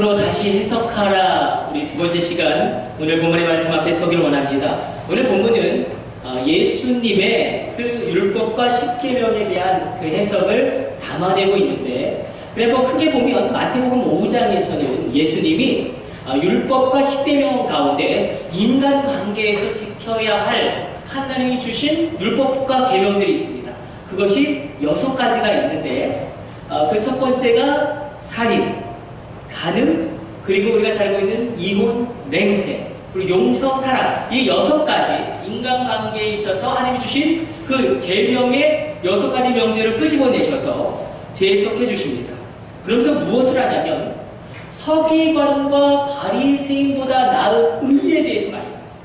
율법으로 다시 해석하라. 우리 두 번째 시간 오늘 본문의 말씀 앞에 서기를 원합니다. 오늘 본문은 예수님의 그 율법과 십계명에 대한 그 해석을 담아내고 있는데, 그래 뭐 크게 보면 마태복음 5장에서는 예수님이 율법과 십계명 가운데 인간 관계에서 지켜야 할 하나님이 주신 율법과 계명들이 있습니다. 그것이 6가지가 있는데, 그 첫 번째가 살인, 간음, 그리고 우리가 잘 알고 있는 이혼, 맹세, 그리고 용서, 사랑, 이 6가지 인간관계에 있어서 하나님이 주신 그 계명의 6가지 명제를 끄집어내셔서 재해석해 주십니다. 그러면서 무엇을 하냐면 서기관과 바리새인보다 나은 의에 대해서 말씀하세요.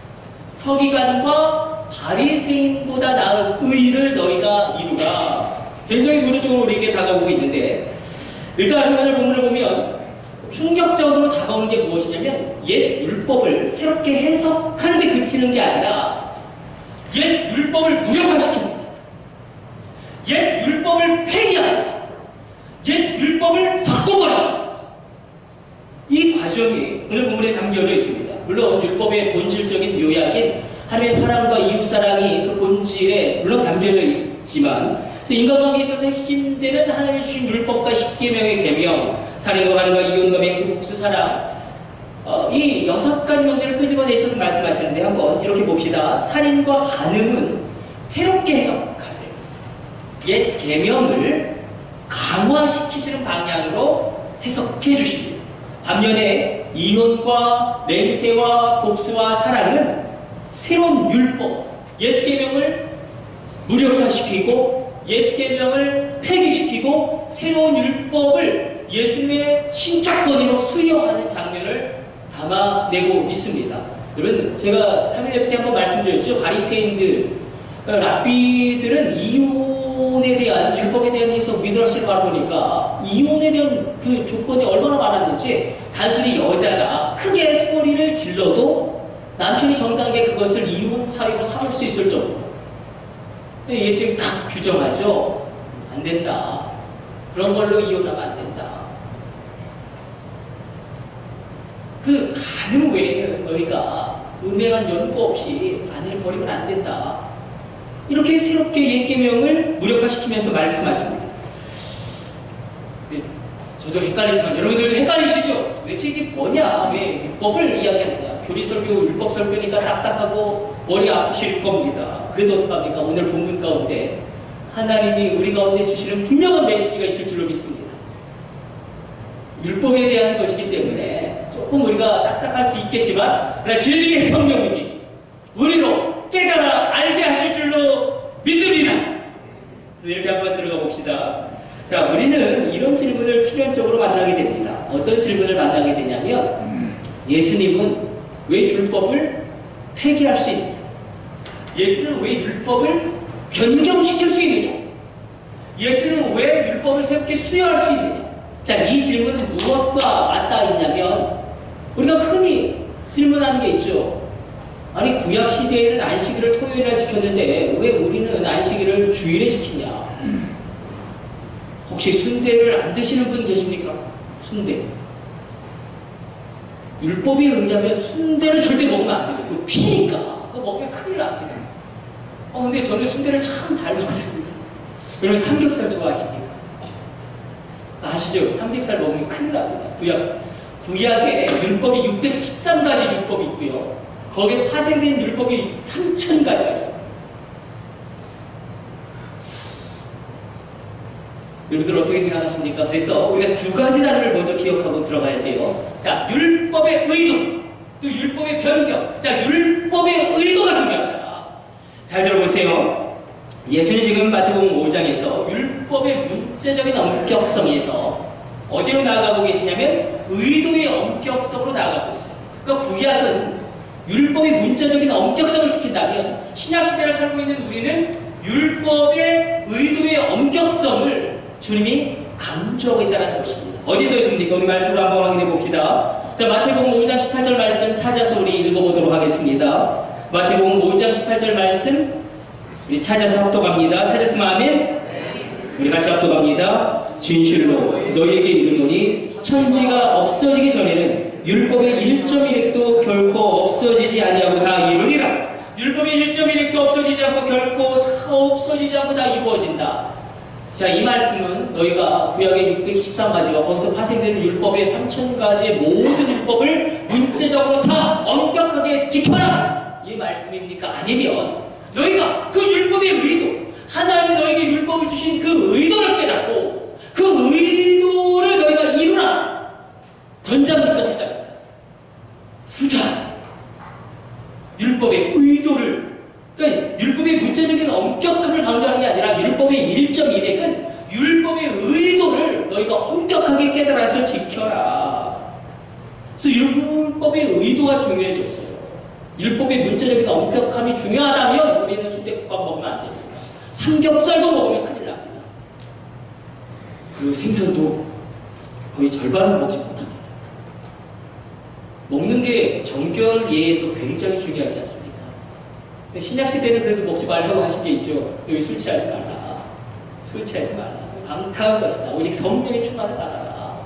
서기관과 바리새인보다 나은 의를 너희가 이루라. 굉장히 도전적으로 우리에게 다가오고 있는데, 일단 오늘 본문을 보면 충격적으로 다가오는 게 무엇이냐면 옛 율법을 새롭게 해석하는 데 그치는 게 아니라 옛 율법을 무력화시킵니다. 옛 율법을 폐기합니다. 옛 율법을 바꿔버리십니다. 이 과정이 오늘 본문에 담겨져 있습니다. 물론 율법의 본질적인 요약인 하나님의 사랑과 이웃사랑이 그 본질에 물론 담겨져 있지만, 인간관계에 있어서 핵심되는 하나님이 주신 율법과 십계명의 계명, 살인과 간음과 이혼과 맹세, 복수, 사랑, 이 6가지 명제를 끄집어내셔서 말씀하시는데, 한번 이렇게 봅시다. 살인과 간음은 새롭게 해석하세요. 옛 계명을 강화시키시는 방향으로 해석해 주십니다. 반면에 이혼과 맹세와 복수와 사랑은 새로운 율법, 옛 계명을 무력화시키고 옛 계명을 폐기시키고 새로운 율법을 예수님의 신적 권위로 수여하는 장면을 담아내고 있습니다. 여러분, 제가 3일 때 한번 말씀드렸죠. 바리새인들, 랍비들은 이혼에 대한 율법에 대한 해석 미드라시를 봐보니까 이혼에 대한 그 조건이 얼마나 많았는지, 단순히 여자가 크게 소리를 질러도 남편이 정당하게 그것을 이혼 사유로 삼을 수 있을 정도. 예수님이 딱 규정하죠. 안 된다. 그런 걸로 이혼하면 안 된다. 그 간음 외에는 너희가 음행한 연고 없이 아내를 버리면 안 된다. 이렇게 새롭게 옛 계명을 무력화시키면서 말씀하십니다. 저도 헷갈리지만 여러분들도 헷갈리시죠? 도대체 이게 뭐냐? 왜 율법을 이야기하느냐? 교리설교, 율법설교니까 딱딱하고 머리 아프실 겁니다. 그래도 어떡합니까? 오늘 본문 가운데 하나님이 우리 가운데 주시는 분명한 메시지가 있을 줄로 믿습니다. 율법에 대한 것이기 때문에 조금 우리가 딱딱할 수 있겠지만, 그러나 진리의 성령님이 우리로 깨달아 알게 하실 줄로 믿습니다. 이렇게 한번 들어가 봅시다. 자, 우리는 이런 질문을 필연적으로 만나게 됩니다. 어떤 질문을 만나게 되냐면, 예수님은 왜 율법을 폐기할 수 있느냐? 예수는 왜 율법을 변경시킬 수 있느냐? 예수는 왜 율법을 새롭게 수여할 수 있느냐? 자, 이 질문은 무엇과 맞닿아 있냐면, 우리가 흔히 질문하는 게 있죠. 아니, 구약 시대에는 안식일을 토요일에 지켰는데 왜 우리는 안식일을 주일에 지키냐? 혹시 순대를 안 드시는 분 계십니까? 순대. 율법에 의하면 순대를 절대 먹으면 안 돼요. 그거 피니까. 그거 먹으면 큰일 납니다. 근데 저는 순대를 참 잘 먹습니다. 여러분, 삼겹살 좋아하십니까? 아시죠? 삼겹살 먹으면 큰일 납니다. 구약에 율법이 613가지 율법이 있고요. 거기에 파생된 율법이 3000가지가 있습니다. 여러분들 어떻게 생각하십니까? 그래서 우리가 2가지 단어를 먼저 기억하고 들어가야 돼요. 자, 율법의 의도, 또 율법의 변경. 자, 율법의 의도가 중요하다. 잘 들어보세요. 예수는 지금 마태복음 5장에서 율법의 문자적인 엄격성에서 어디로 나아가고 계시냐면 의도의 엄격성으로 나아가고 있습니다. 그러니까 구약은 율법의 문자적인 엄격성을 지킨다면, 신약시대를 살고 있는 우리는 율법의 의도의 엄격성을 주님이 강조하고 있다는 것입니다. 어디서 있습니까? 우리 말씀으로 한번 확인해 봅시다. 자, 마태복음 5장 18절 말씀 찾아서 우리 읽어보도록 하겠습니다. 마태복음 5장 18절 말씀 우리 찾아서 합독합니다. 찾았으면 아멘. 우리 같이 합독합니다. 진실로 너희에게 이르노니 천지가 없어지기 전에는 이루어진다. 자, 이 말씀은 너희가 구약의 613가지와 거기서 파생되는 율법의 3000가지의 모든 율법을 문체적으로 다 엄격하게 지켜라! 이 말씀입니까? 아니면 너희가 그 율법의 의도, 하나님이 너에게 율법을 주신 그 의도를 깨닫고 그 의도를 너희가 이루라! 전자입니까? 후자입니까? 후자. 율법의 의도를, 그러니까 율법의 문체적인 엄격함을 강조하는 게 아니라 율법의 1.1핵은 율법의 의도를 너희가 엄격하게 깨달아서 지켜라. 그래서 율법의 의도가 중요해졌어요. 율법의 문체적인 엄격함이 중요하다면 우리는 순대국밥 먹으면 안 됩니다. 삼겹살도 먹으면 큰일 납니다. 그리고 생선도 거의 절반은 먹지 못합니다. 먹는 게 정결예에서 굉장히 중요하지 않습니까? 신약시대는 그래도 먹지 말라고 하신 게 있죠. 여기 술 취하지 말라. 술 취하지 말라. 방탕한 것이다. 오직 성령의 충만을 받아라.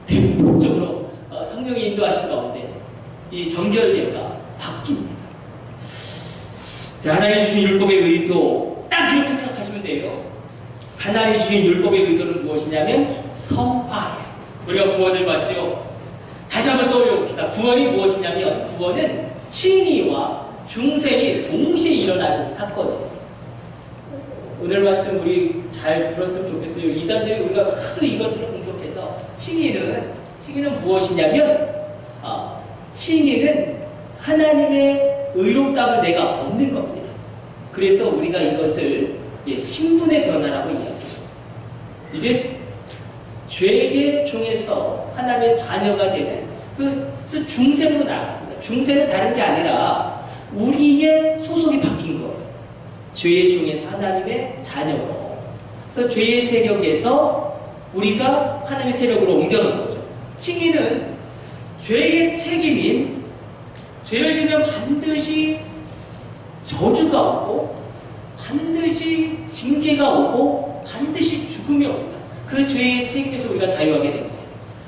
대폭적으로 성령이 인도하신 가운데 이 정결예가 바뀝니다. 자, 하나님이 주신 율법의 의도 딱 이렇게 생각하시면 돼요. 하나님이 주신 율법의 의도는 무엇이냐면 성화예요. 우리가 구원을 받죠. 다시 한번 떠올려봅시다. 구원이 무엇이냐면 구원은 칭의와 중생이 동시에 일어나는 사건이에요. 오늘 말씀 우리 잘 들었으면 좋겠어요. 이단들이 우리가 하도 이것들을 공격해서 칭의는 무엇이냐면 칭의는 하나님의 의롭다함을 내가 얻는 겁니다. 그래서 우리가 이것을 신분의 변화라고 이야기해요. 이제 죄의 종에서 하나님의 자녀가 되는 그 중생으로 나갑니다. 중생은 다른 게 아니라 우리의 소속이 바뀐 거예요. 죄의 종에서 하나님의 자녀로. 그래서 죄의 세력에서 우리가 하나님의 세력으로 옮겨놓은 거죠. 칭의는 죄의 책임인, 죄를 지면 반드시 저주가 오고 반드시 징계가 오고 반드시 죽음이 옵니다. 그 죄의 책임에서 우리가 자유하게 됩니다.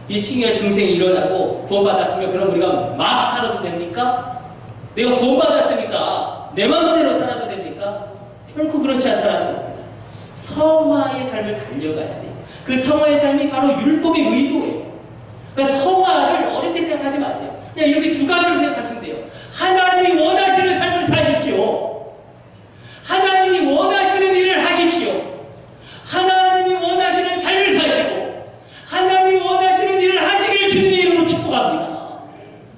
이 칭의와 중생이 일어나고 구원받았으면 그럼 우리가 막 살아도 됩니까? 내가 구원받았으니까 내 마음대로 살아도 됩니까? 결코 그렇지 않다는 겁니다. 성화의 삶을 달려가야 돼요. 그 성화의 삶이 바로 율법의 의도예요. 그러니까 성화를 어렵게 생각하지 마세요. 그냥 이렇게 두 가지로 생각하시면 돼요. 하나님이 원하시는 삶을 사십시오. 하나님이 원하시는 일을 하십시오. 하나님이 원하시는 삶을 사시고 하나님이 원하시는 일을 하시길 주님의 이름으로 축복합니다.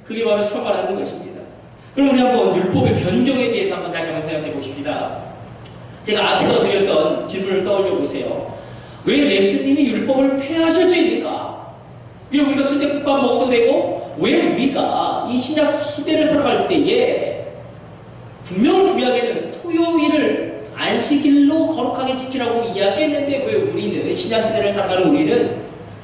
그게 바로 성화라는 것입니다. 그럼 우리 한번 율법의 변경에 대해서 한번 다시 한번 생각해 보십니다. 제가 앞서 드렸던 질문을 떠올려 보세요. 왜 예수님이 율법을 폐하실 수 있는가? 왜 우리가 순대국밥 먹어도 되고 왜 우리가 이 신약 시대를 살아갈 때에 분명 구약에는 토요일을 안식일로 거룩하게 지키라고 이야기했는데 왜 우리는 신약 시대를 살아가는 우리는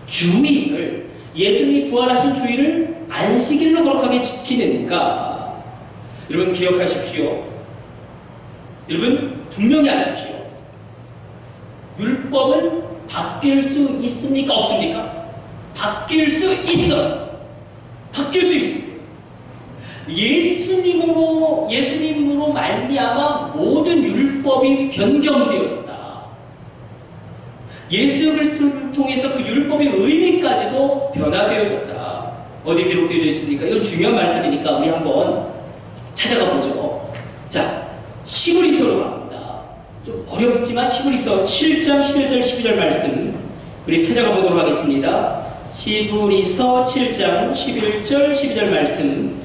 주일을 예수님이 부활하신 주일을 안식일로 거룩하게 지키는가? 여러분 기억하십시오. 여러분 분명히 아십시오. 율법은 바뀔 수 있습니까? 없습니까? 바뀔 수 있어요. 바뀔 수 있습니다. 예수님으로 말미암아 모든 율법이 변경되어졌다. 예수 그리스도를 통해서 그 율법의 의미까지도 변화되어졌다. 어디 기록되어 있습니까? 이건 중요한 말씀이니까 우리 한번 찾아가 보죠. 자, 히브리서로 갑니다. 좀 어렵지만 히브리서 7장 11절 12절 말씀 우리 찾아가 보도록 하겠습니다. 히브리서 7장 11절 12절 말씀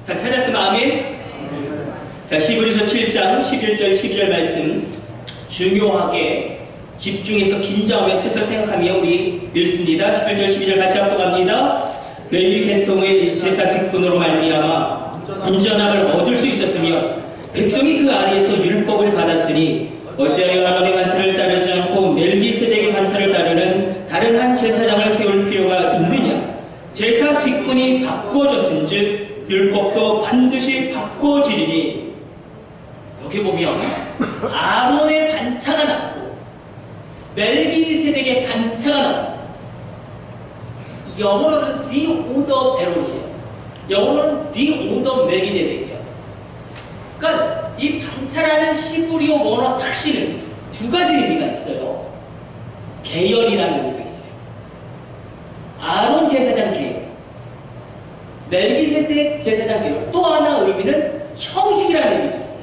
자, 찾았으면 아멘. 자, 히브리서 7장 11절 12절 말씀 중요하게 집중해서 긴장의 뜻을 생각하며 우리 읽습니다. 11절 12절 같이 합독합니다. 레위 계통의 제사 직분으로 말미암아 온전함을 얻을 수 있었으며 백성이 그 아래에서 율법을 받았으니 어찌하여 아론의 반차를 따르지 않고 멜기세덱의 반차를 따르는 다른 한 제사장을 세울 필요가 있느냐? 제사 직분이 바꾸어졌은즉 율법도 반드시 바꿔지리니. 여기 보면 아론의 반차가 남고 멜기세덱의 반차가 남고, 영어로는 the order of Aaron이에요. 영어로는 the order of 멜기세덱이에요. 그러니까 이 반차라는 히브리어 원어 특징은 두 가지 의미가 있어요. 계열이라는 의미가 있어요. 아론 제사장 계열, 멜기세덱 제사장 계열. 또 하나 의미는 형식이라는 의미가 있어요.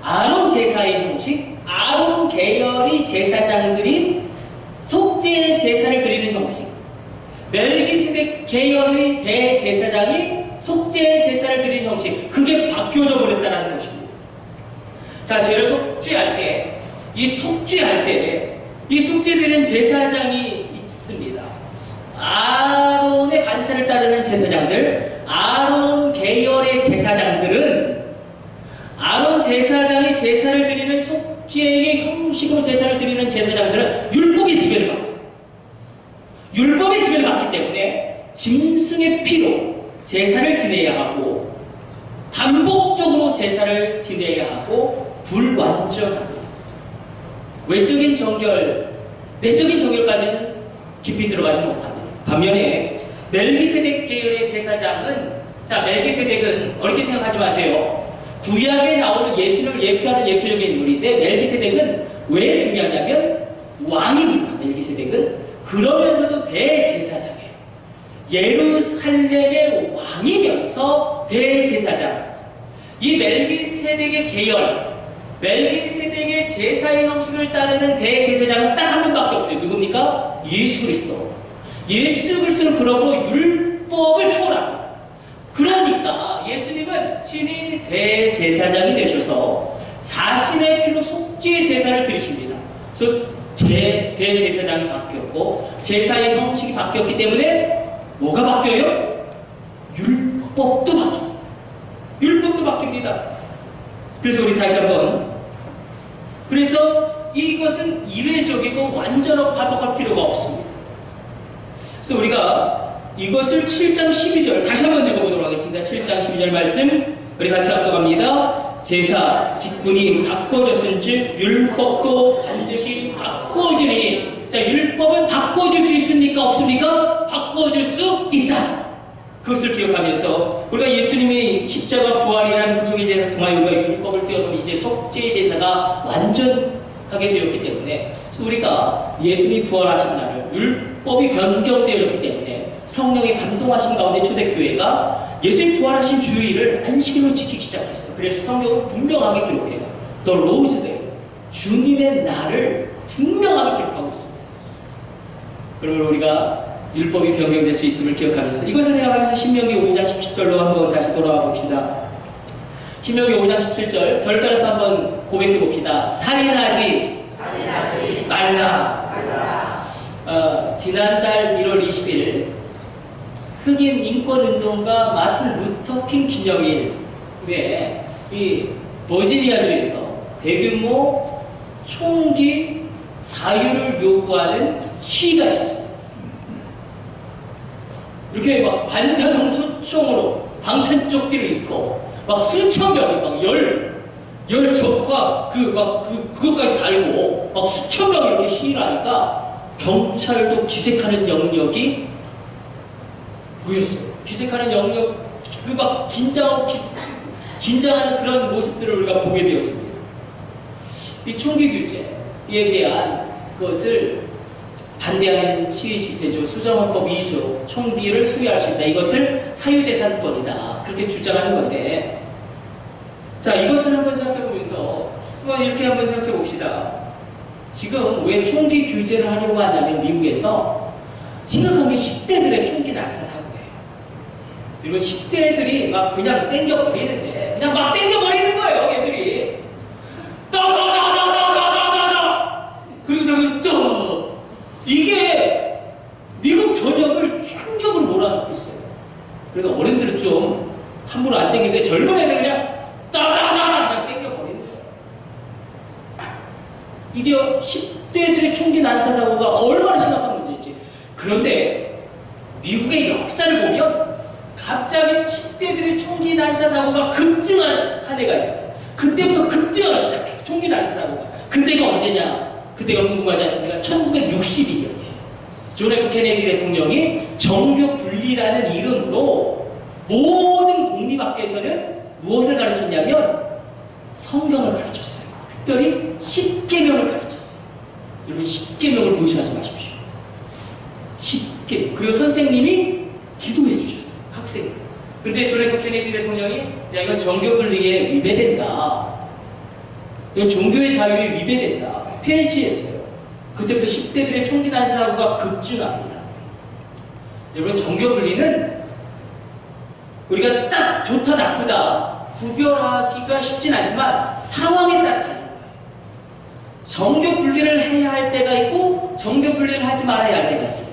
아론 제사의 형식, 아론 계열이 제사장들이 속죄의 제사를 드리는 형식, 멜기세덱 계열의 대제사장이 속죄의 제사를 드리는 형식, 그게 바뀌어져 버렸다는 것입니다. 자, 죄를 속죄할 때, 이 속죄되는 제사장이 있습니다. 아론의 반차를 따르는 제사장들, 아론 계열의 제사장들은 아론 제사장이 제사를 드리는 속죄의 형식으로 제사를 드리는 제사장들은 율법의 지배를 받아요. 율법의 지배를 받기 때문에 짐승의 피로 제사를 지내야 하고, 반복적으로 제사를 지내야 하고, 불완전합니다. 외적인 정결, 내적인 정결까지는 깊이 들어가지 못합니다. 반면에 멜기세덱 계열의 제사장은, 자, 멜기세덱은 어렵게 생각하지 마세요. 구약에 나오는 예수님을 예표하는 예표적인 인물인데, 멜기세덱은 왜 중요하냐면 왕입니다. 멜기세덱은 그러면서도 대제사장이에요. 예루살렘의 왕이면서 대제사장. 이 멜기세덱의 계열, 멜기세덱의 제사의 형식을 따르는 대제사장은 딱 한 분밖에 없어요. 누굽니까? 예수 그리스도. 예수 그리스도는 그러고 율법을 초월합니다. 그러니까 예수님은 친히 대제사장이 되셔서 자신의 피로 속죄의 제사를 드리십니다. 그래서 대제사장이 바뀌었고, 제사의 형식이 바뀌었기 때문에 뭐가 바뀌어요? 율법도 바뀝니다. 율법도 바뀝니다. 그래서 우리 다시 한번, 그래서 이것은 이례적이고 완전하고 반복할 필요가 없습니다. 그래서 우리가 이것을 7장 12절 다시 한번 읽어보도록 하겠습니다. 7장 12절 말씀 우리 같이 합독합니다. 제사 직분이 바꿔졌은즉 율법도 반드시 바꿔지니. 자, 율법은 바꿔질 수 있습니까? 없습니까? 바꿔질 수 있다. 그것을 기억하면서 우리가 예수님의 십자가 부활이라는 구속의 제사를 통하여 우리가 율법을 뛰어넘은 이제 속죄의 제사가 완전하게 되었기 때문에, 우리가 예수님이 부활하신 날을 율법이 변경되었기 때문에 성령의 감동하신 가운데 초대교회가 예수님 부활하신 주일을 안식일로 지키기 시작했어요. 그래서 성경은 분명하게 기록해요. The Lord's Day, 주님의 날을 분명하게 기록하고 있습니다. 그러면 우리가 율법이 변경될 수 있음을 기억하면서 이것을 생각하면서 신명기 5장 17절로 한번 다시 돌아와 봅시다. 신명기 5장 17절 절 따라서 한번 고백해 봅시다. 살인하지 말라. 지난달 1월 20일 흑인 인권운동가 마틴 루터킹 기념일에 이 버지니아주에서 대규모 총기 자유를 요구하는 시위가 있었습니다. 이렇게 막 반자동 소총으로 방탄조끼를 입고 막 수천 명이 막 열 적과 그것까지 달고 막 수천 명이 이렇게 시위를 하니까 경찰도 기색하는 영역이 보였어요. 기색하는 영역, 그 막 긴장하는 그런 모습들을 우리가 보게 되었습니다. 이 총기 규제에 대한 것을 반대하는 시위 집회죠. 수정헌법 2조, 총기를 소유할 수 있다. 이것을 사유재산권이다. 그렇게 주장하는 건데, 자, 이것을 한번 생각해 보면서 이렇게 한번 생각해 봅시다. 지금 왜 총기 규제를 하려고 하냐면 미국에서 심각한 게 10대들의 총기 난사 사고예요. 이런 10대들이 막 그냥 땡겨버리는데, 그냥 막 땡겨버리는 거예요, 얘들이. 그리고 저기 또 이게 미국 전역을 충격을 몰아넣고 있어요. 그래서 어른들은 좀 함부로 안 땡기는데 젊은 애들은 그냥 그냥 땡겨버리는 거예요. 이게 10대들의 총기 난사 사고가 얼마나 심각한 문제인지. 그런데 미국의 역사를 보면 갑자기 10대들의 총기 난사 사고가 급증한 한 해가 있어요. 그때부터 급증하기 시작해요. 총기 난사 사고가. 그때가 언제냐? 그때가 궁금하지 않습니까? 1962년이에요. 존 F 케네디 대통령이 정교 분리라는 이름으로 모든 공립학교에서는 무엇을 가르쳤냐면 성경을 가르쳤어요. 특별히 10계명을 가르쳤어요. 여러분 10계명을 무시하지 마십시오. 10계명. 그리고 선생님이 기도해 주셨어요. 학생이. 그런데 존 F 케네디 대통령이 야 이건 정교 분리에 위배된다. 이건 종교의 자유에 위배된다. 폐지했어요. 그때부터 10대들의 총기 난사 사고가 급증합니다. 여러분 정교 분리는 우리가 딱 좋다 나쁘다 구별하기가 쉽진 않지만 상황에 따라 달라요. 정교 분리를 해야 할 때가 있고 정교 분리를 하지 말아야 할 때가 있어요.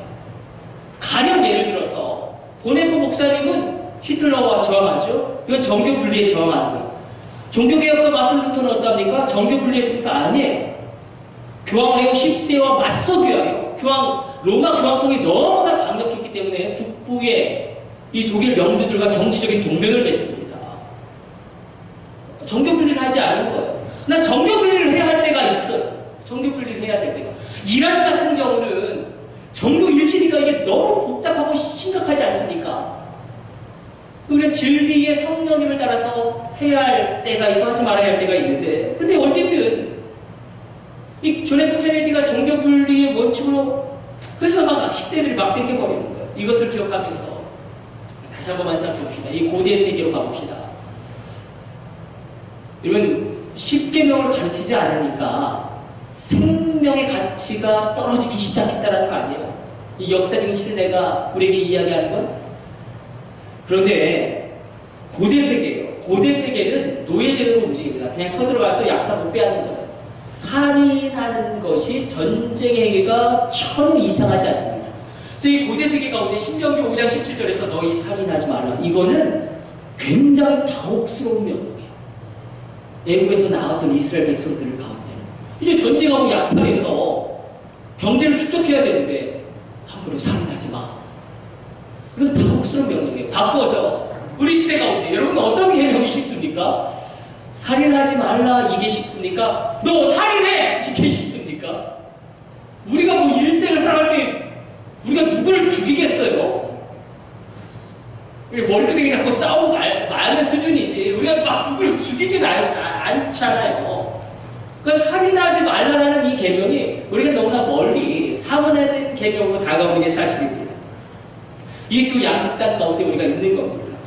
가령 예를 들어서 보네보 목사님은 히틀러와 저항하죠. 이건 정교 분리에 저항하는 거예요. 종교개혁가 마틴 루터는 어떻습니까? 정교 분리했습니까? 아니에요. 교황 레오 10세와 맞서 교황이에요. 로마 교황청이 너무나 강력했기 때문에 북부의 이 독일 명주들과 정치적인 동맹을 맺습니다. 정교 분리를 하지 않은 거예요. 나 정교 분리를 해야 할 때가 있어요. 정교 분리를 해야 될 때가. 이란 같은 경우는 정교 일치니까 이게 너무 복잡하고 심각하지 않습니까? 우리가 진리의 성령님을 따라서 해야 할 때가 있고 하지 말아야 할 때가 있는데 근데 어쨌든 이 존 F 케네디가 정교 분리의 원칙으로 그래서 막 10대들이 막 땡겨버리는 거예요. 이것을 기억하면서 다시 한 번만 생각해봅시다. 이 고대 세계로 가봅시다. 여러분 10계명을 가르치지 않으니까 생명의 가치가 떨어지기 시작했다는 거 아니에요. 이 역사적인 신뢰가 우리에게 이야기하는 건 그런데 고대 세계예요. 고대 세계는 노예제도로 움직입니다. 그냥 쳐들어가서 약타 못 빼앗는 거예요. 살인하는 것이 전쟁의 행위가 참 이상하지 않습니다. 그래서 이 고대 세계 가운데 신명기 5장 17절에서 너희 살인하지 말라. 이거는 굉장히 당혹스러운 명령이에요. 애국에서 나왔던 이스라엘 백성들 가운데는 이제 전쟁하고 약탈해서 경제를 축적해야 되는데 함부로 살인하지 마. 이건 당혹스러운 명령이에요. 바꿔서 우리 시대 가운데 여러분 어떤 계명이 쉽습니까? 살인하지 말라 이게 쉽습니까? 너 살인해! 이게 쉽습니까? 우리가 뭐 일생을 살아갈 때 우리가 누구를 죽이겠어요? 머리끄댕이 잡고 싸우고 마는 수준이지 우리가 막 누구를 죽이진 않잖아요. 그러니까 살인하지 말라라는 이 계명이 우리가 너무나 멀리 사문화된 계명으로 다가오는 게 사실입니다. 이 두 양극단 가운데 우리가 있는 겁니다.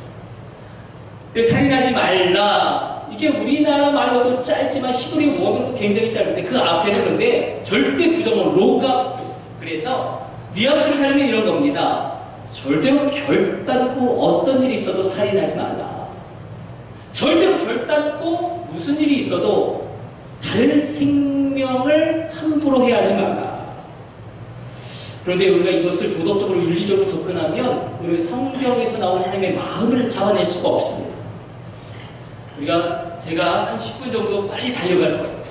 살인하지 말라. 이게 우리나라 말로도 짧지만 시골의 원어도 굉장히 짧은데 그 앞에는 근데 절대 부정어 로가 붙어 있어요. 그래서 뉘앙스를 살리면 이런 겁니다. 절대로 결단코 어떤 일이 있어도 살인하지 말라. 절대로 결단코 무슨 일이 있어도 다른 생명을 함부로 해하지 말라. 그런데 우리가 이것을 도덕적으로 윤리적으로 접근하면 우리가 성경에서 나오는 하나님의 마음을 잡아낼 수가 없습니다. 제가 한 10분 정도 빨리 달려갈 거예요.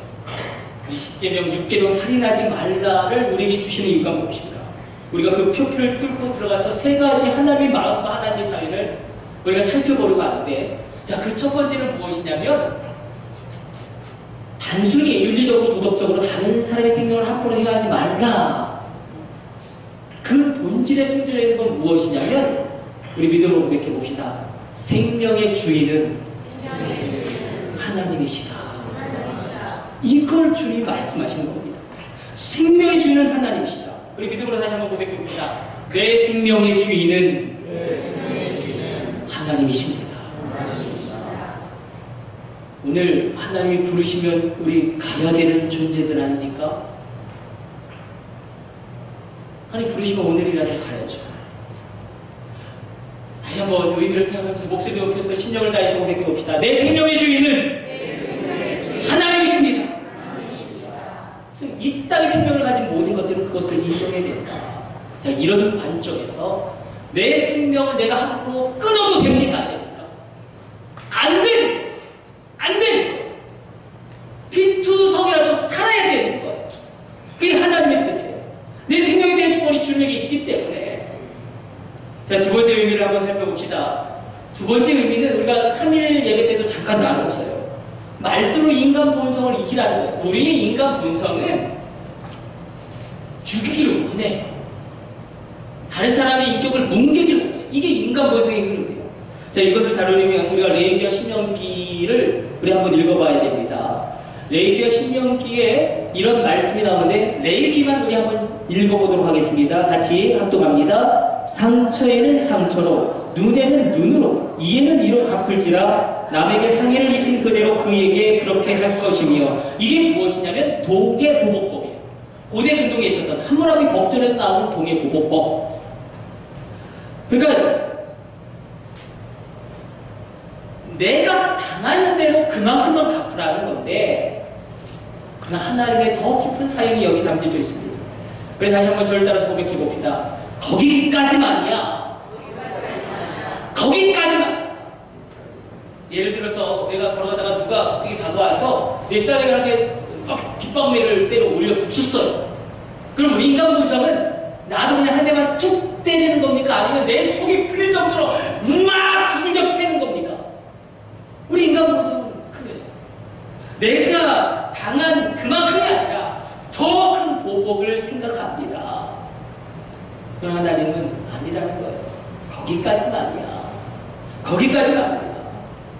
이 10계명, 6계명 살인하지 말라를 우리에게 주시는 이유가 무엇인가? 우리가 그 표표를 뚫고 들어가서 세 가지 하나님의 마음과 하나님의 사이를 우리가 살펴보려고 하는데 자, 그 첫 번째는 무엇이냐면 단순히 윤리적으로 도덕적으로 다른 사람의 생명을 함부로 해하지 말라. 그 본질에 숨겨져 있는 건 무엇이냐면 우리 믿음으로 고백해 봅시다. 생명의 주인은 하나님이시다. 이걸 주님 말씀하시는 겁니다. 생명의 주인은 하나님이시다. 우리 믿음으로 다시 한번 고백해 봅시다. 내 생명의 주인은 하나님이십니다. 오늘 하나님이 부르시면 우리 가야 되는 존재들 아닙니까? 하나님 부르시면 오늘이라도 가야죠. 다시 한번 의미를 생각하면서 목소리 높여서 심령을 다해서 고백해 봅시다. 내 생명의 주인은 하나님이십니다. 그래서 이 땅의 생명을 가진 모든 것들은 그것을 인정해야 된다. 자, 이런 관점에서 내 생명을 내가 함부로 끊어도 됩니까? 안 됩니까? 안 됩니다. 안 됩니다. 피투성이라도 살아야 되는 거예요. 그게 하나님의 뜻이에요. 내 생명에 대한 주권이 주님에게 있기 때문에. 자, 두 번째 의미를 한번 살펴봅시다. 두 번째 의미는 우리가 3일 예배 때도 잠깐 나눴어요. 말씀으로 인간 본성을 이기라는 거예요. 우리의 인간 본성은 죽이기를 원해. 다른 사람의 인격을 뭉개기를 원해. 이게 인간 본성의 흐름이에요. 자, 이것을 다루려면 우리가 레위기와 신명기를 우리 한번 읽어봐야 됩니다. 레위기와 신명기에 이런 말씀이 나오는데 레위기만 우리 한번 읽어보도록 하겠습니다. 같이 합독합니다. 상처에는 상처로, 눈에는 눈으로, 이에는 이로 갚을지라. 남에게 상해를 입힌 그대로 그에게 그렇게 할 것이며. 이게 무엇이냐면 동해보복법이에요. 고대 근동에 있었던 함무라비 법전에 나오는 동해보복법. 그러니까 내가 당한 대로 그만큼만 갚으라는 건데, 그러나 하나님의 더 깊은 사연이 여기 담겨져 있습니다. 그래서 다시 한번 저를 따라서 고백해 봅시다. 거기까지만이야. 거기까지만. 예를 들어서 내가 걸어가다가 누가 갑자기 다가와서 내 쌀에게 막 빗방울을 때려 올려 부쉈어요. 그럼 우리 인간 본성은 나도 그냥 한 대만 툭 때리는 겁니까? 아니면 내 속이 풀릴 정도로 막 두들겨 패는 겁니까? 우리 인간 본성은 그래요. 내가 당한 그만큼이 아니라 더 큰 보복을 생각합니다. 그러나 하나님은 아니라는 거예요. 거기까지만이야. 거기까지만이야.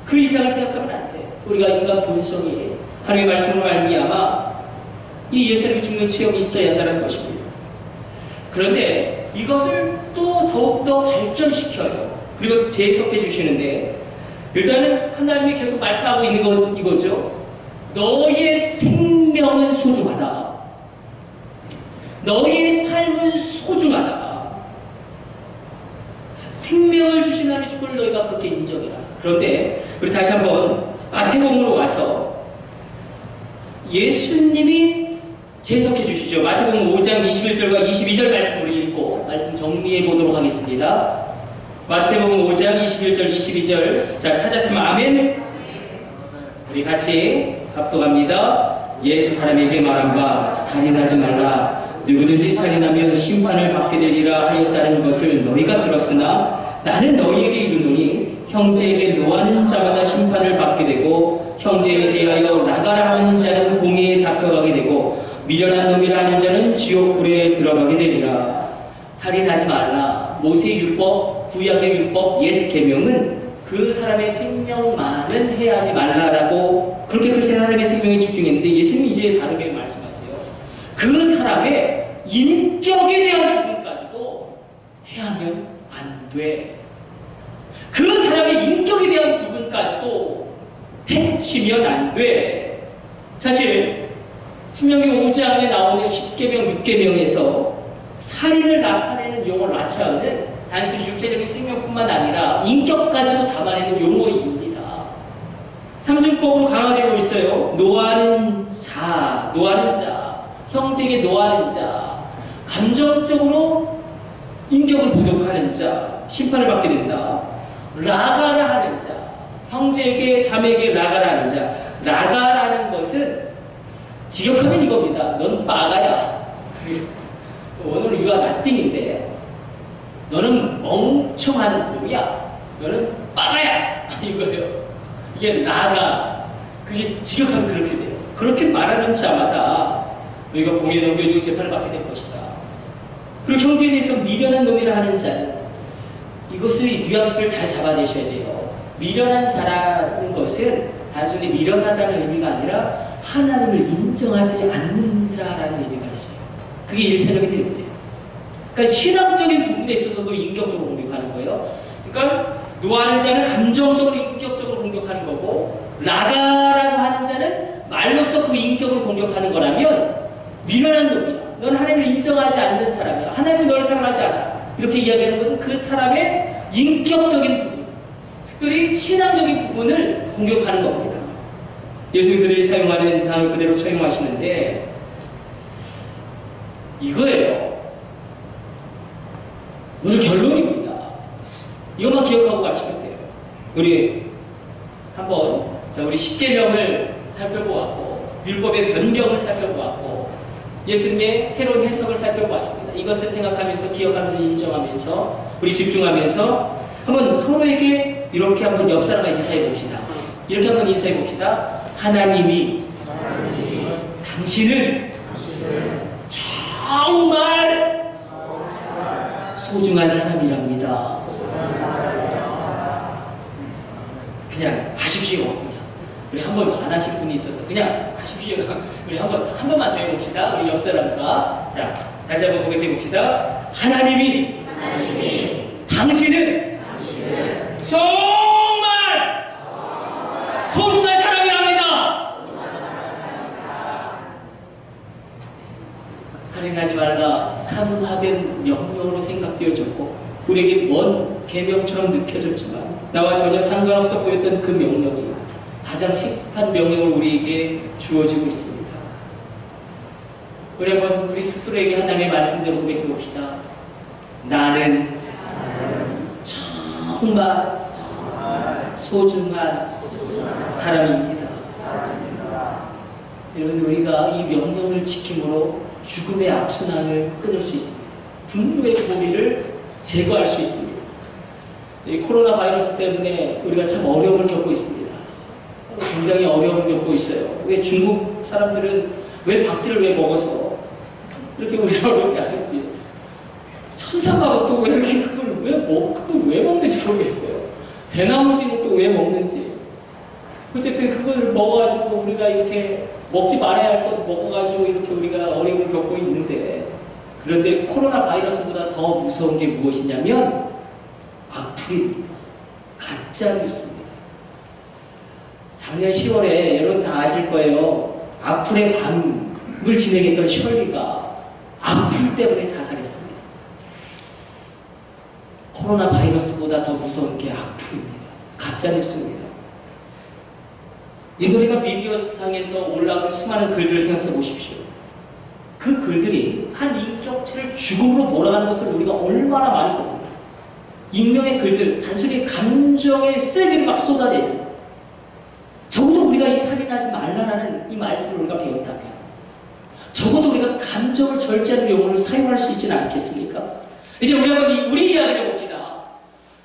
그 이상을 생각하면 안 돼. 우리가 인간 본성이 하나님의 말씀으로 말미암아 이 예수님이 죽는 체험이 있어야 한다는 것입니다. 그런데 이것을 또 더욱더 발전시켜요. 그리고 재해석해 주시는데, 일단은 하나님이 계속 말씀하고 있는 건 이거죠. 너의 생명은 소중하다. 너의 삶은 소중하다. 생명을 주신 하나님의 축복을 너희가 그렇게 인정해라. 그런데 우리 다시 한번 마태복음으로 와서 예수님이 재해석해 주시죠. 마태복음 5장 21절과 22절 말씀으로 읽고 말씀 정리해 보도록 하겠습니다. 마태복음 5장 21절 22절. 자, 찾았으면 아멘. 우리 같이 합독합니다. 옛 사람에게 말한 바 살인하지 말라. 누구든지 살인하면 심판을 받게 되리라 하였다는 것을 너희가 들었으나 나는 너희에게 이르노니 형제에게 노하는 자마다 심판을 받게 되고 형제에 대하여 나가라 하는 자는 공의에 잡혀가게 되고 미련한 놈이라 하는 자는 지옥불에 들어가게 되리라. 살인하지 말라. 모세의 율법, 구약의 율법, 옛 계명은 그 사람의 생명만은 해하지 말라라고 그렇게 그 사람의 생명에 집중했는데, 예수님이 이제 다르게 말씀하세요. 그 사람의 인격에 대한 부분까지도 해하면 안 돼. 그 사람의 인격에 대한 부분까지도 해치면 안 돼. 사실 신명기 5장에 나오는 10계명, 6계명에서 살인을 나타내는 용어를 나타내는 단순히 육체적인 생명뿐만 아니라 인격까지도 담아내는 용어입니다. 삼중법으로 강화되고 있어요. 노하는 자, 형제에게 노하는 자, 감정적으로 인격을 모독하는 자, 심판을 받게 된다. 라가라 하는 자, 형제에게, 자매에게 라가라 하는 자. 라가라는 것은 직역하면 이겁니다. 넌 빠가야. 원어는 유아 나띵인데 너는 멍청한 놈이야. 너는 빠가야. 이거예요. 이게 라가. 그게 직역하면 그렇게 돼요. 그렇게 말하는 자마다 너희가 공에 넘겨지고 재판을 받게 될 것이다. 그리고 형제에 대해서 미련한 놈이라 하는 자는, 이것을 뉘앙스를 잘 잡아내셔야 돼요. 미련한 자라는 것은 단순히 미련하다는 의미가 아니라 하나님을 인정하지 않는 자라는 의미가 있어요. 그게 1차적인 의미예요. 그러니까 신앙적인 부분에 있어서도 인격적으로 공격하는 거예요. 그러니까 노하는 자는 감정적으로, 인격적으로 공격하는 거고, 라가라고 하는 자는 말로써 그 인격을 공격하는 거라면 미련한 놈이야. 넌 하나님을 인정하지 않는 사람이야. 하나님은 너를 사랑하지 않아. 이렇게 이야기하는 것은 그 사람의 인격적인 부분, 특별히 신앙적인 부분을 공격하는 겁니다. 예수님이 그들이 사용하는 단어를 그대로 처용하시는데 이거예요. 오늘 결론입니다. 이것만 기억하고 가시면 돼요. 우리 한번 우리 10계명을 살펴보았고 율법의 변경을 살펴보았고 예수님의 새로운 해석을 살펴보았습니다. 이것을 생각하면서 기억하면서 인정하면서 우리 집중하면서 한번 서로에게 이렇게 한번 옆 사람과 인사해 봅시다. 이렇게 한번 인사해 봅시다. 하나님이 당신은 정말 소중한 사람이랍니다. 그냥 하십시오. 그냥. 우리 한 번 안 하실 분이 있어서 그냥 하십시오. 우리 한 번만 더 해봅시다. 우리 옆 사람과. 자, 다시 한번 고백해 봅시다. 하나님이 당신은 정말 소중한 사람이랍니다. 살인하지 말라 사문화된 명령으로 생각되어졌고 우리에게 먼 계명처럼 느껴졌지만 나와 전혀 상관없어 보였던 그 명령이 가장 심각한 명령을 우리에게 주어지고 있습니다. 우리 한번 우리 스스로에게 하나님의 말씀대로 고백해 봅시다. 나는 정말 소중한 사람입니다. 여러분, 우리가 이 명령을 지킴으로 죽음의 악순환을 끊을 수 있습니다. 분노의 고리를 제거할 수 있습니다. 이 코로나 바이러스 때문에 우리가 참 어려움을 겪고 있습니다. 굉장히 어려움을 겪고 있어요. 왜 중국 사람들은 왜 박쥐를 왜 먹어서 이렇게 우리가 어렵게 하는지, 천사가 또 왜 이렇게 그걸 왜 먹는지 모르겠어요. 대나무지는 또 왜 먹는지. 어쨌든 그걸 먹어가지고 우리가 이렇게 먹지 말아야 할 것 먹어가지고 이렇게 우리가 어려움을 겪고 있는데, 그런데 코로나 바이러스보다 더 무서운 게 무엇이냐면 악플입니다. 가짜 뉴스입니다. 작년 10월에 여러분 다 아실 거예요. 악플의 밤을 진행했던 셜리가 악플 때문에 자살했습니다. 코로나 바이러스보다 더 무서운 게 악플입니다. 가짜 뉴스입니다. 인터넷과 미디어상에서 올라오는 수많은 글들을 생각해 보십시오. 그 글들이 한 인격체를 죽음으로 몰아가는 것을 우리가 얼마나 많이 봅니다. 익명의 글들, 단순히 감정의 쓰레기를 막 쏟아내는, 적어도 우리가 이 살인하지 말라라는 이 말씀을 우리가 배웠다면 적어도 우리가 감정을 절제하는 용어를 사용할 수 있지는 않겠습니까? 이제 우리 한번 우리 이야기를 해봅시다.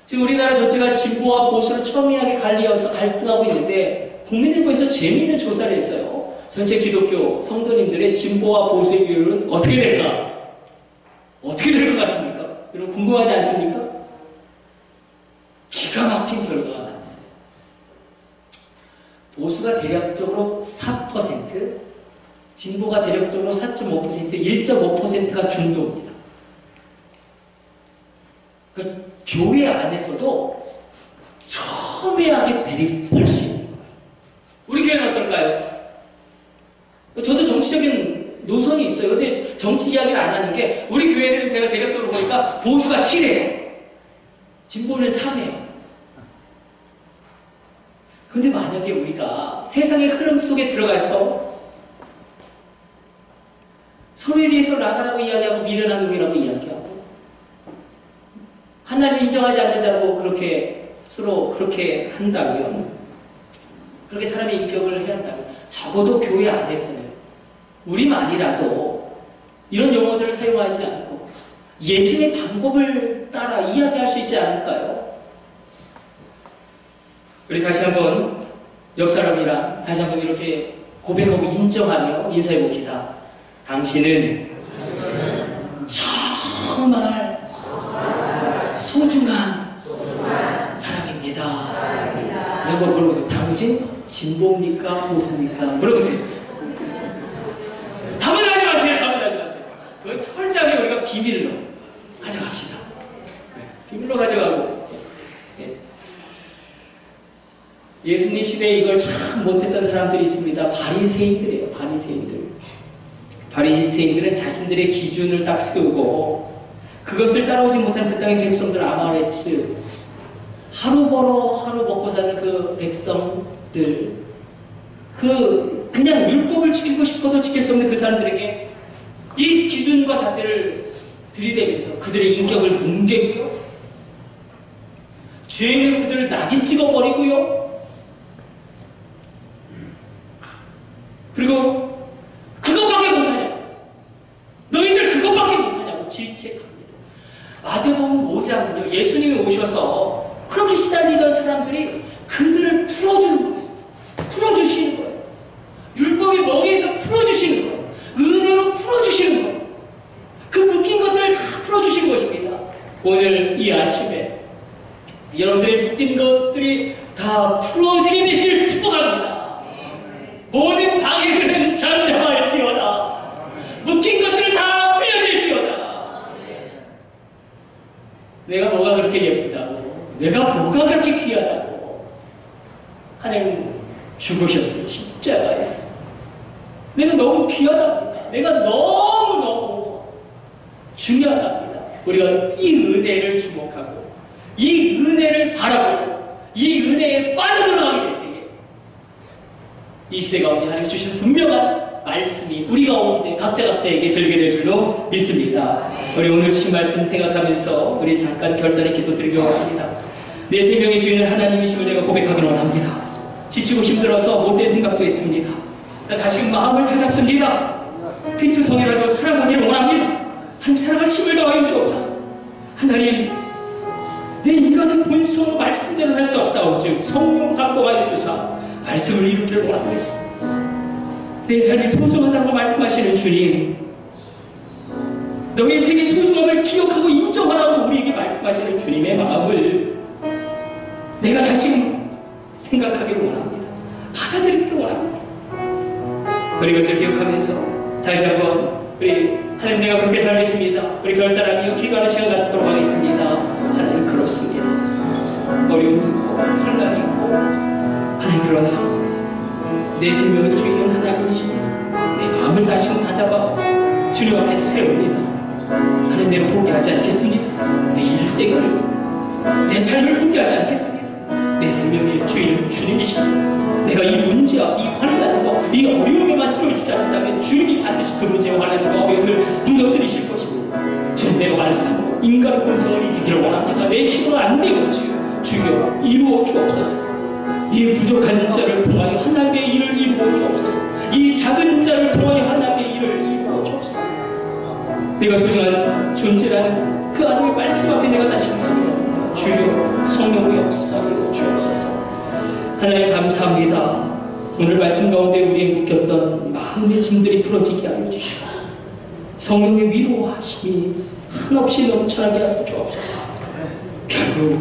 지금 우리나라 전체가 진보와 보수로 첨예하게 갈리어서 갈등하고 있는데 국민일보에서 재미있는 조사를 했어요. 전체 기독교 성도님들의 진보와 보수의 비율은 어떻게 될까? 어떻게 될 것 같습니까? 여러분 궁금하지 않습니까? 기가 막힌 결과가 나왔어요. 보수가 대략적으로 4%, 진보가 대략적으로 4.5%, 1.5%가 중도입니다. 그러니까 교회 안에서도 첨예하게 대립할 수 있는 거예요. 우리 교회는 어떨까요? 저도 정치적인 노선이 있어요. 근데 정치 이야기를 안 하는 게, 우리 교회는 제가 대략적으로 보니까 보수가 7예요. 진보는 3예요. 근데 만약에 우리가 세상의 흐름 속에 들어가서 서로에 대해서 나가라고 이야기하고 미련한 놈이라고 이야기하고 하나님을 인정하지 않는 자라고 그렇게 서로 그렇게 한다면, 그렇게 사람의 인격을 해야 한다면, 적어도 교회 안에서는 우리만이라도 이런 용어들을 사용하지 않고 예수의 방법을 따라 이야기할 수 있지 않을까요? 우리 다시 한번 옆 사람이랑 다시 한번 이렇게 고백하고 인정하며 인사해 봅시다. 당신은 정말 소중한 사람입니다. 한번 물어보세요. 당신 진보입니까? 보수입니까? 물어보세요. 답은 하지 마세요. 답은 하지 마세요. 그건 철저하게 우리가 비밀로 가져갑시다. 비밀로 가져가고. 예수님 시대에 이걸 참 못했던 사람들이 있습니다. 바리새인들이에요. 바리새인들은 자신들의 기준을 딱 세우고 그것을 따라오지 못한 그 땅의 백성들 아말렉, 하루 벌어 하루 먹고 사는 그 백성들, 그냥 율법을 지키고 싶어도 지킬 수 없는 그 사람들에게 이 기준과 잣대를 들이대면서 그들의 인격을 뭉개고요, 죄 있는 그들을 낙인 찍어버리고요, 그리고 그것밖에 못하냐, 너희들 그것밖에 못하냐고 질책합니다. 마태복음 5장은요, 예수님이 오셔서 그렇게 시달리던 사람들이 그들을 풀어주는 거예요. 풀어주시는 거예요. 율법의 멍에서 풀어주시는 거예요. 은혜로 풀어주시는 거예요. 그 묶인 것들을 다 풀어주신 것입니다. 오늘 이 아침에 여러분들의 묶인 것들이 다 풀어지게 되시길 축복합니다. 모든 방해들은 잠잠할지어다. 묶인 것들은 다 풀려질지어다. 내가 뭐가 그렇게 예쁘다고, 내가 뭐가 그렇게 귀하다고. 하나님 죽으셨어요. 십자가에서. 내가 너무 귀하답니다. 내가 너무너무 중요하답니다. 우리가 이 은혜를 주목하고 이 은혜를 바라보고 이 은혜에 빠져들어가게 될 때에 이 시대 가운데 하나님 주신 분명한 말씀이 우리 가운데 각자에게 들게 될 줄로 믿습니다. 우리 오늘 주신 말씀 생각하면서 우리 잠깐 결단의 기도 드리기 원합니다. 내 생명의 주인은 하나님이심을 내가 고백하기를 원합니다. 지치고 힘들어서 못된 생각도 있습니다. 나 다시금 마음을 다잡습니다. 피투성이라도 살아가기를 원합니다. 하나님 사랑할 힘을 더하여 주옵소서. 하나님 내 인간의 본성으로 말씀대로 할 수 없사온즉 성령 확보하여 주사 말씀을 이루기를 원합니다. 내 삶이 소중하다고 말씀하시는 주님, 너의 생의 소중함을 기억하고 인정하라고 우리에게 말씀하시는 주님의 마음을 내가 다시금 생각하기를 원합니다. 받아들이기를 원합니다. 우리 이것을 기억하면서 다시 한번 우리 하나님 내가 그렇게 살겠습니다. 우리 결단하며 기도하는 시간 갖도록 하겠습니다. 하나님 그렇습니다. 어려움이 있고 환난이 있고 하나님 그러나 내 생명의 주인은 하나님이십니다. 내 마음을 다시금 다잡아 주님 앞에 세웁니다. 하나님 내가 포기하지 않겠습니다. 내 일생을 내 삶을 포기하지 않겠습니다. 내 생명의 주인은 주님이십니다. 내가 이 문제와 이 환난과 이 어려움에만 숨을 지지 않는다면 주님이 반드시 그 문제와 환난과 어려움을 무너뜨리실 것입니다. 주님 내가 말씀 인간 본성을 이기기를 원합니다. 내 힘으로 안 되오지요. 주여 이루어 주옵소서. 이 부족한 자를 통하여 하나님의 일을 이루어 주옵소서. 이 작은 자를 통하여 하나님의 일을 이루어 주옵소서. 내가 소중한 존재라는 그 하나님의 말씀 앞에 내가 다시 감사합니다. 주여 성령의 역사로 주옵소서. 하나님 감사합니다. 오늘 말씀 가운데 우리의 묶였던 마음의 짐들이 풀어지게 하여 주시고 성령의 위로하심이 한없이 넘쳐나게 하여 주옵소서. 결국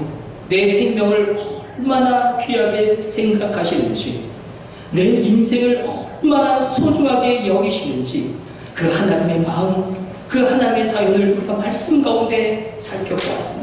내 생명을 얼마나 귀하게 생각하시는지, 내 인생을 얼마나 소중하게 여기시는지 그 하나님의 마음, 그 하나님의 사연을 우리가 말씀 가운데 살펴보았습니다.